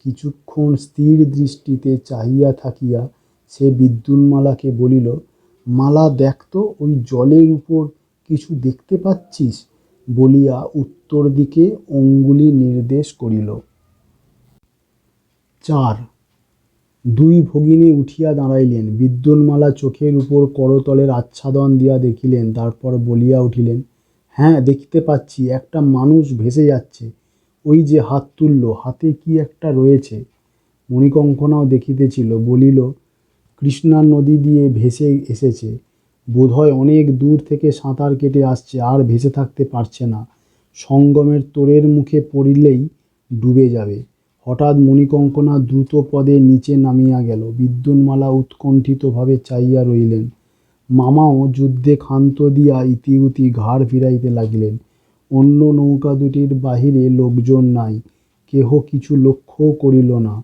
কিছুক্ষণ স্থির দৃষ্টিতে চাহিয়া থাকিয়া সে বিদ্যুন্মালাকে বলিল, মালা দেখ তো, ওই জলের উপর কিছু দেখতে পাচ্ছিস? বলিয়া উত্তর দিকে অঙ্গুলি নির্দেশ করিল। 4 দুই ভগিনী উঠিয়া দাঁড়াইলেন। বিদ্যুন্মালা চোখের উপর করতলের আচ্ছাদন দিয়া দেখিলেন, তারপর বলিয়া উঠিলেন, হ্যাঁ দেখিতে পাচ্ছি, একটা মানুষ ভেসে যাচ্ছে। ওই যে হাত তুলল, হাতে কি একটা রয়েছে। মণিকঙ্কনাও দেখিতেছিল, বলিল, কৃষ্ণা নদী দিয়ে ভেসে এসেছে, বোধহয় অনেক দূর থেকে সাঁতার কেটে আসছে, আর ভেসে থাকতে পারছে না। সঙ্গমের তোড়ের মুখে পড়িলেই ডুবে যাবে। হঠাৎ মণিকঙ্কনা দ্রুত পদে নিচে নামিয়া গেল। বিদ্যুন্মালা উৎকণ্ঠিতভাবে চাহিয়া রহিলেন। মামাও যুদ্ধে ক্ষান্ত দিয়া ইতিউতি ঘাড় ফিরাইতে লাগিলেন। অন্য নৌকা দুটির বাহিরে লোকজন নাই, কেহ কিছু লক্ষ্যও করিল না।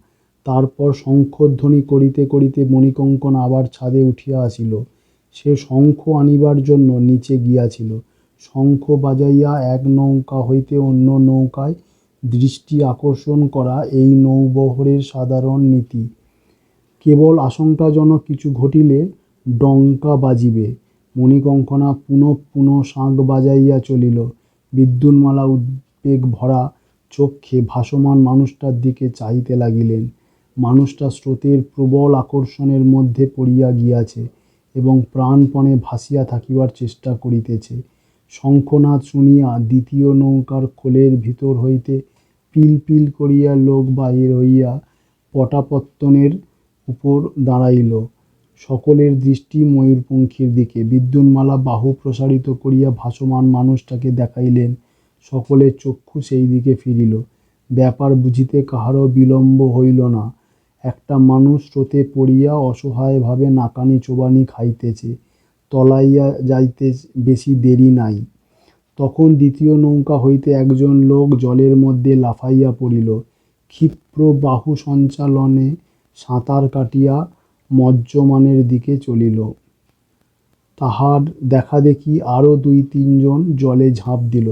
তারপর শঙ্খধ্বনি করিতে করিতে মণিকঙ্কন আবার ছাদে উঠিয়া আসিল। সে শঙ্খ আনিবার জন্য নিচে গিয়াছিল। শঙ্খ বাজাইয়া এক নৌকা হইতে অন্য নৌকায় দৃষ্টি আকর্ষণ করা এই নৌবহরের সাধারণ নীতি। কেবল আশঙ্কাজনক কিছু ঘটিলে ডঙ্কা বাজিবে। মণিকঙ্কনা পুনঃ পুনঃ শাঁখ বাজাইয়া চলিল। বিদ্যুন্মালা উদ্বেগ ভরা চক্ষে ভাসমান মানুষটার দিকে চাহিতে লাগিলেন। মানুষটা স্রোতের প্রবল আকর্ষণের মধ্যে পড়িয়া গিয়াছে এবং প্রাণপণে ভাসিয়া থাকিবার চেষ্টা করিতেছে। শঙ্খনাদ শুনিয়া দ্বিতীয় নৌকার খোলের ভিতর হইতে পিল পিল করিয়া লোক বাহির হইয়া পটাপত্তনের উপর দাঁড়াইল। সকলের দৃষ্টি ময়ূরপঙ্খীর দিকে। বিদ্যুন্মালা বাহু প্রসারিত করিয়া ভাসমান মানুষটাকে দেখাইলেন। সকলের চক্ষু সেই দিকে ফিরিল। ব্যাপার বুঝিতে কাহারও বিলম্ব হইল না। একটা মানুষ স্রোতে পড়িয়া অসহায়ভাবে নাকানি চোবানি খাইতেছে। তলাইয়া যাইতে বেশি দেরি নাই। তখন দ্বিতীয় নৌকা হইতে একজন লোক জলের মধ্যে লাফাইয়া পড়িল। ক্ষিপ্র বাহু সঞ্চালনে সাঁতার কাটিয়া মজ্জমানের দিকে চলিল। তাহার দেখাদেখি আরও 2-3 জন জলে ঝাঁপ দিল।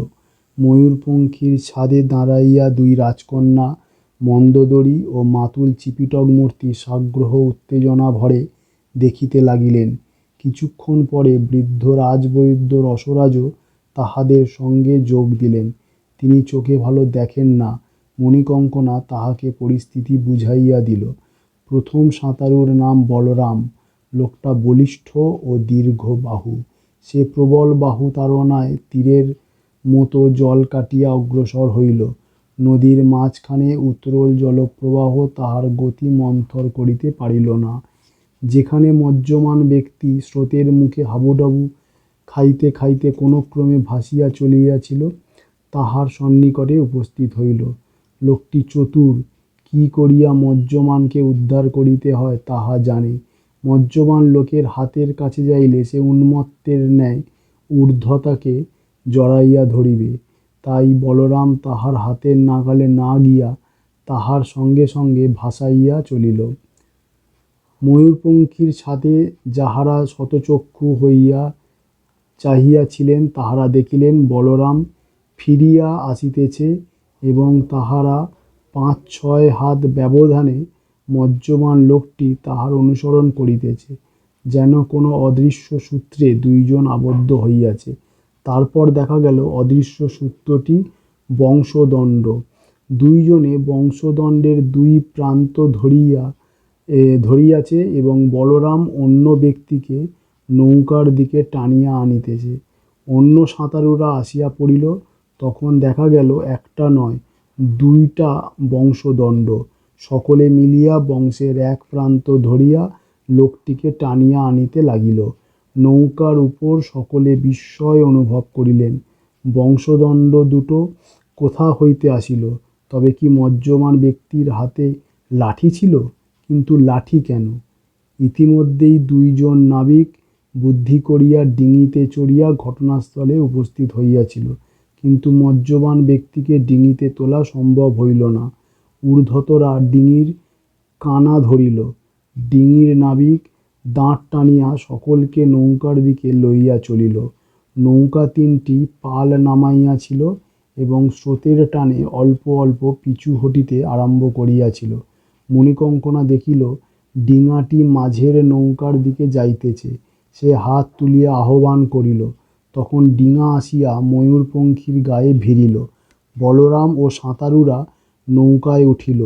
ময়ূরপঙ্খীর ছাদে দাঁড়াইয়া দুই রাজকন্যা মন্দোদরী ও মাতুল চিপিটক মূর্তি সাগ্রহ উত্তেজনা ভরে দেখিতে লাগিলেন। কিছুক্ষণ পরে বৃদ্ধ রাজবৈদ্য রসরাজও তাহাদের সঙ্গে যোগ দিলেন। তিনি চোখে ভালো দেখেন না। মণিকঙ্কনা তাহাকে পরিস্থিতি বুঝাইয়া দিল। প্রথম সাঁতারুর নাম বলরাম। লোকটা বলিষ্ঠ ও দীর্ঘ বাহু। সে প্রবল বাহু তাড়নায় তীরের মতো জল কাটিয়া অগ্রসর হইল। নদীর মাঝখানে উত্তরোল জলপ্রবাহ তাহার গতি মন্থর করিতে পারিল না। যেখানে মজ্জমান ব্যক্তি স্রোতের মুখে হাবুডাবু খাইতে খাইতে কোনোক্রমে ভাসিয়া চলিয়াছিল, তাহার সন্নিকটে উপস্থিত হইল। লোকটি চতুর, কি করিয়া মজ্জমানকে উদ্ধার করিতে হয় তাহা জানে। মজ্জমান লোকের হাতের কাছে যাইলে সে উন্মত্তের ন্যায় ঊর্ধ্বতাকে জড়াইয়া ধরিবে। তাই বলরাম তাহার হাতের নাগালে না গিয়া তাহার সঙ্গে সঙ্গে ভাসাইয়া চলিল। ময়ূরপঙ্খীর ছাদে যাহারা শতচক্ষু হইয়া চাহিয়াছিলেন তাহারা দেখিলেন বলরাম ফিরিয়া আসিতেছে এবং তাহারা 5-6 হাত ব্যবধানে মজ্জমান লোকটি তাহার অনুসরণ করিতেছে, যেন কোনো অদৃশ্য সূত্রে দুইজন আবদ্ধ হইয়াছে। তারপর দেখা গেল অদৃশ্য সূত্রটি বংশদণ্ড। দুইজনে বংশদণ্ডের দুই প্রান্ত ধরিয়া ধরিয়াছে এবং বলরাম অন্য ব্যক্তিকে নৌকার দিকে টানিয়া আনিতেছে। অন্য সাঁতারুরা আসিয়া পড়িল। তখন দেখা গেল একটা নয়, দুইটা বংশদণ্ড সকলে মিলিয়া বংশের এক প্রান্ত ধরিয়া লোকটিকে টানিয়া আনিতে লাগিল। নৌকার উপর সকলে বিস্ময় অনুভব করিলেন। বংশদণ্ড দুটো কোথা হইতে আসিল? তবে কি মজ্জমান ব্যক্তির হাতে লাঠি ছিল? কিন্তু লাঠি কেন? ইতিমধ্যেই দুইজন নাবিক বুদ্ধি করিয়া ডিঙিতে চড়িয়া ঘটনাস্থলে উপস্থিত হইয়াছিল, কিন্তু মজ্জবান ব্যক্তিকে ডিঙিতে তোলা সম্ভব হইল না। ঊর্ধ্বতরা ডিঙির কানা ধরিল। ডিঙির নাবিক দাঁড় টানিয়া সকলকে নৌকার দিকে লইয়া চলিল। নৌকা তিনটি পাল নামাইয়াছিল এবং স্রোতের টানে অল্প অল্প পিছু হটিতে আরম্ভ করিয়াছিল। মণিকঙ্কনা দেখিল ডিঙাটি মাঝের নৌকার দিকে যাইতেছে। সে হাত তুলিয়া আহ্বান করিল। তখন ডিঙা আসিয়া ময়ূরপঙ্খীর গায়ে ভিড়িল। বলরাম ও সাঁতারুরা নৌকায় উঠিল।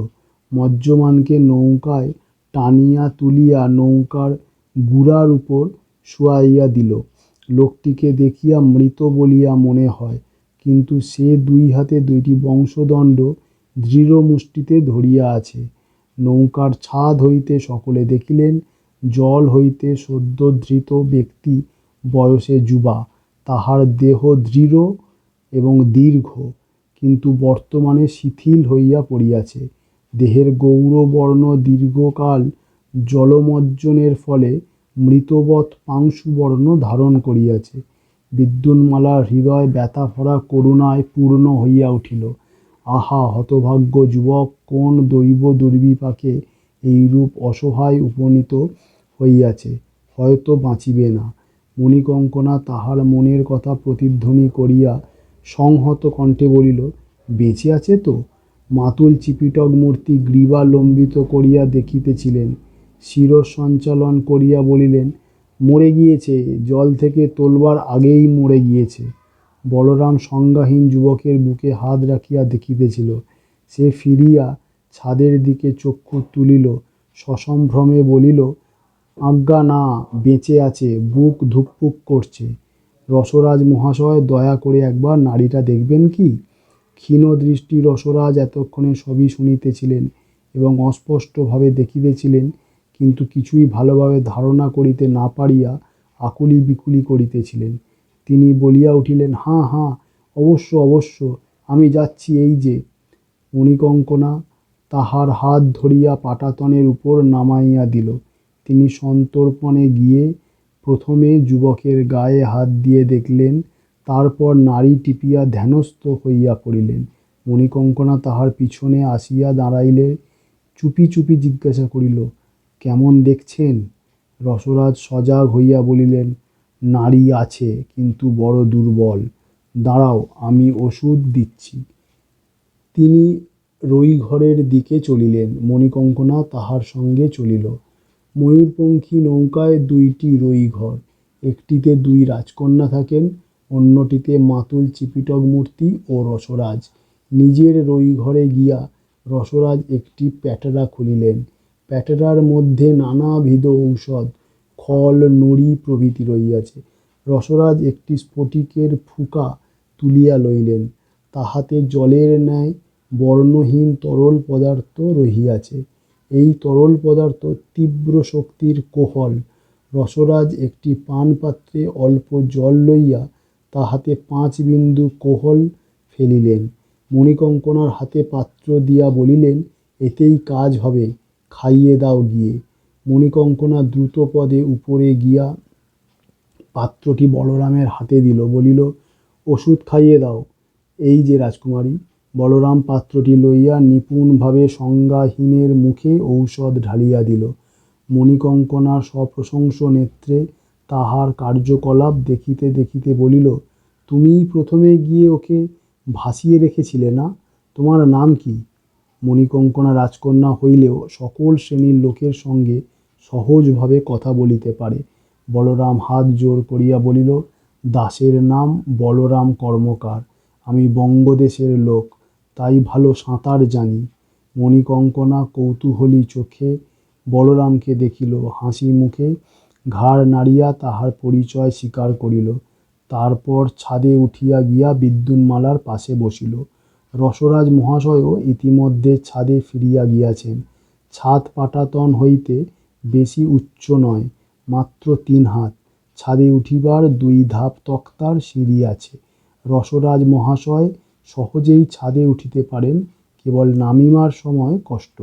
মজ্জমানকে নৌকায় টানিয়া তুলিয়া নৌকার গুড়ার উপর শুয়াইয়া দিল। লোকটিকে দেখিয়া মৃত বলিয়া মনে হয়, কিন্তু সে দুই হাতে দুইটি বংশদণ্ড দৃঢ় মুষ্টিতে ধরিয়া আছে। নৌকার ছাদ হইতে সকলে দেখিলেন জল হইতে সদ্যোদ্ধৃত ব্যক্তি বয়সে যুবা। তাহার দেহ দৃঢ় এবং দীর্ঘ, কিন্তু বর্তমানে শিথিল হইয়া পড়িয়াছে। দেহের গৌরবর্ণ দীর্ঘকাল জলমজ্জনের ফলে মৃতবৎ পাংশুবর্ণ ধারণ করিয়াছে। বিদ্যুন্মালার হৃদয় ব্যথাভরা করুণায় পূর্ণ হইয়া উঠিল। আহা, হতভাগ্য যুবক, কোন দৈব দুর্বিপাকে এইরূপ অসহায় উপনীত হইয়াছে, হয়তো বাঁচিবে না। মণিকঙ্কনা তাহার মনের কথা প্রতিধ্বনি করিয়া সংহত কণ্ঠে বলিল, বেঁচে আছে তো? মাতুল চিপিটক মূর্তি গ্রীবা লম্বিত করিয়া দেখিতেছিলেন। শিরঃ সঞ্চালন করিয়া বলিলেন, মরে গিয়েছে, জল থেকে তোলবার আগেই মরে গিয়েছে। বলরাম সংজ্ঞাহীন যুবকের বুকে হাত রাখিয়া দেখিতেছিল। সে ফিরিয়া ছাদের দিকে চক্ষু তুলিল, সসম্ভ্রমে বলিল, আজ্ঞা না, বেঁচে আছে, বুক ধুকপুক করছে। রসরাজ মহাশয়, দয়া করে একবার নাড়িটা দেখবেন কি? ক্ষীণ দৃষ্টি রসরাজ এতক্ষণে সবই শুনিতেছিলেন এবং অস্পষ্টভাবে দেখিতেছিলেন, কিন্তু কিছুই ভালোভাবে ধারণা করিতে না পারিয়া আকুলি বিকুলি করিতেছিলেন। তিনি বলিয়া উঠিলেন, হাঁ হাঁ, অবশ্য অবশ্য, আমি যাচ্ছি, এই যে। মণিকঙ্কনা তাহার হাত ধরিয়া পাটাতনের উপর নামাইয়া দিল। তিনি সন্তর্পণে গিয়ে প্রথমে যুবকের গায়ে হাত দিয়ে দেখলেন, তারপর নাড়ি টিপিয়া ধ্যানস্থ হইয়া পড়িলেন। মণিকঙ্কনা তাহার পিছনে আসিয়া দাঁড়াইলে চুপি চুপি জিজ্ঞাসা করিল, কেমন দেখছেন? রসরাজ সজাগ হইয়া বলিলেন, নাড়ি আছে, কিন্তু বড় দুর্বল। দাঁড়াও, আমি ওষুধ দিচ্ছি। তিনি রইঘরের দিকে চলিলেন। মণিকঙ্কনা তাহার সঙ্গে চলিল। ময়ূরপঙ্খী নৌকায় দুইটি রইঘর। একটিতে দুই রাজকন্যা থাকেন, অন্যটিতে মাতুল চিপিটক মূর্তি ও রসরাজ। নিজের রইঘরে গিয়া রসরাজ একটি প্যাটেরা খুলিলেন। প্যাটেরার মধ্যে নানাবিধ ঔষধ, খল, নুড়ি প্রভৃতি রহিয়াছে। রসরাজ একটি স্ফটিকের ফুকা তুলিয়া লইলেন। তাহাতে জলের ন্যায় বর্ণহীন তরল পদার্থ রহিয়াছে। এই তরল পদার্থ তীব্র শক্তির কোহল। রসরাজ একটি পানপাত্রে অল্প জল লইয়া তাহাতে 5 বিন্দু কোহল ফেলিলেন। মণিকঙ্কনার হাতে পাত্র দিয়া বলিলেন, এতেই কাজ হবে, খাইয়ে দাও গিয়ে। মণিকঙ্কনা দ্রুত পদে উপরে গিয়া পাত্রটি বলরামের হাতে দিল, বলিল, ওষুধ খাইয়ে দাও। এই যে রাজকুমারী। বলরাম পাত্রটি লইয়া নিপুণভাবে সংজ্ঞাহীনের মুখে ঔষধ ঢালিয়া দিল। মণিকঙ্কনার সপ্রশংস নেত্রে তাহার কার্যকলাপ দেখিতে দেখিতে বলিল, তুমিই প্রথমে গিয়ে ওকে ভাসিয়ে রেখেছিলে না? তোমার নাম কি? মণিকঙ্কনা রাজকন্যা হইলেও সকল শ্রেণীর লোকের সঙ্গে সহজভাবে কথা বলিতে পারে। বলরাম হাত জোর করিয়া বলিল, দাসের নাম বলরাম কর্মকার। আমি বঙ্গদেশের লোক, তাই ভালো সাঁতার জানি। মণিকঙ্কনা কৌতূহলী চোখে বলরামকে দেখিল, হাসি মুখে ঘাড় নাড়িয়া তাহার পরিচয় স্বীকার করিল। তারপর ছাদে উঠিয়া গিয়া বিদ্যুন্মালার পাশে বসিল। রসরাজ মহাশয়ও ইতিমধ্যে ছাদে ফিরিয়া গিয়াছেন। ছাদ পাটাতন হইতে বেশি উচ্চ নয়, মাত্র 3 হাত। ছাদে উঠিবার 2 ধাপ তক্তার সিঁড়ি আছে। রসরাজ মহাশয় সহজেই ছাদে উঠিতে পারেন, কেবল নামিবার সময় কষ্ট।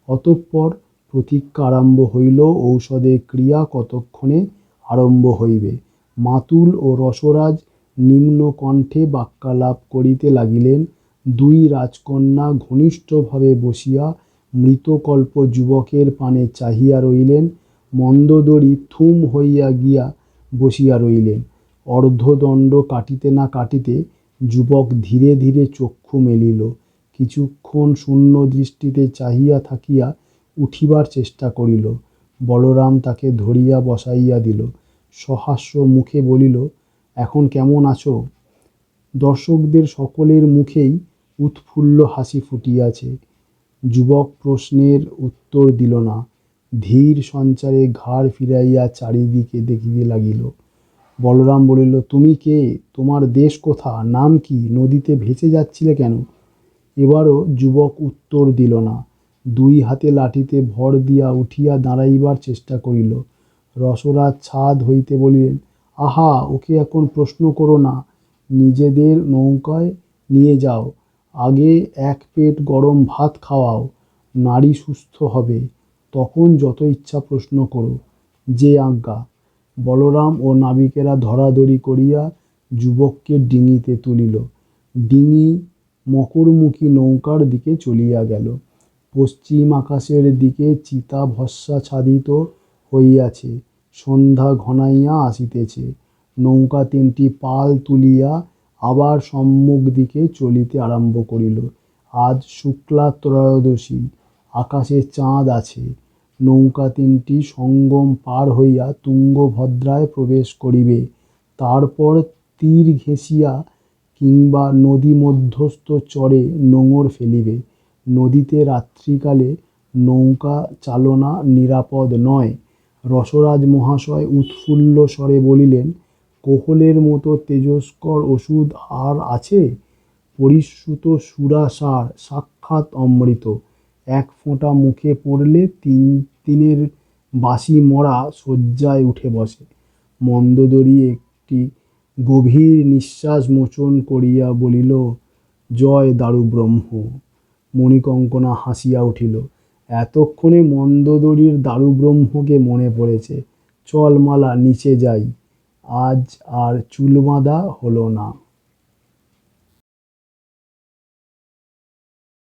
অতঃপর প্রতীক্ষা আরম্ভ হইল, ঔষধের ক্রিয়া কতক্ষণে আরম্ভ হইবে। মাতুল ও রসরাজ নিম্ন কণ্ঠে বাক্যালাপ করিতে লাগিলেন। 2 রাজকন্যা ঘনিষ্ঠভাবে বসিয়া মৃতকল্প যুবকের পানে চাহিয়া রইলেন। মন্দোদরী থুম হইয়া গিয়া বসিয়া রইলেন। অর্ধদণ্ড কাটিতে না কাটিতে যুবক ধীরে ধীরে চক্ষু মেলিল। কিছুক্ষণ শূন্য দৃষ্টিতে চাহিয়া থাকিয়া উঠিবার চেষ্টা করিল। বলরাম তাকে ধরিয়া বসাইয়া দিল। সহাস্য মুখে বলিল, এখন কেমন আছো? দর্শকদের সকলের মুখেই উৎফুল্ল হাসি ফুটিয়াছে। যুবক প্রশ্নের উত্তর দিল না, ধীর সঞ্চারে ঘাড় ফিরাইয়া চারিদিকে দেখিতে লাগিল। বলরাম বলিল, তুমি কে? তোমার দেশ কোথা? নাম কি? নদীতে ভেসে যাচ্ছিলে কেন? এবারও যুবক উত্তর দিল না। 2 হাতে লাঠিতে ভর দিয়া উঠিয়া দাঁড়াইবার চেষ্টা করিল। রসরাজ ছাদ হইতে বলিলেন, আহা, ওকে এখন প্রশ্ন করো না, নিজেদের নৌকায় নিয়ে যাও, আগে 1 পেট গরম ভাত খাওয়াও, নাড়ি সুস্থ হবে, তখন যত ইচ্ছা প্রশ্ন করো, যে আজ্ঞা। বলরাম ও নাবিকেরা ধরাধরি করিয়া যুবককে ডিঙিতে তুলিল। ডিঙি মকরমুখী নৌকার দিকে চলিয়া গেল। পশ্চিম আকাশের দিকে চিতা ভস্মাচ্ছাদিত হইয়াছে। সন্ধ্যা ঘনাইয়া আসিতেছে। নৌকা 3টি পাল তুলিয়া আবার সম্মুখ দিকে চলিতে আরম্ভ করিল। আজ শুক্লা ত্রয়োদশী, আকাশে চাঁদ আছে। নৌকা 3টি সঙ্গম পার হইয়া তুঙ্গভদ্রায় প্রবেশ করিবে। তারপর তীর ঘেঁষিয়া কিংবা নদী মধ্যস্থ চরে নোঙর ফেলিবে। নদীতে রাত্রিকালে নৌকা চালনা নিরাপদ নয়। রসরাজ মহাশয় উৎফুল্ল স্বরে বলিলেন, কোহলের মতো তেজস্কর ওষুধ আর আছে? পরিশ্রুত সুরাসার, সাক্ষাৎ অমৃত। 1 ফোঁটা মুখে পড়লে 3 দিনের বাসি মরা শয্যায় উঠে বসে। মন্দোদরী একটি গভীর নিঃশ্বাস মোচন করিয়া বলিল, জয় দারুব্রহ্ম। মণিকঙ্কনা হাসিয়া উঠিল। এতক্ষণে মন্দোদরীর দারুব্রহ্মকে মনে পড়েছে। চল মালা, নিচে যাই, আজ আর চুল বাঁধা হলো না।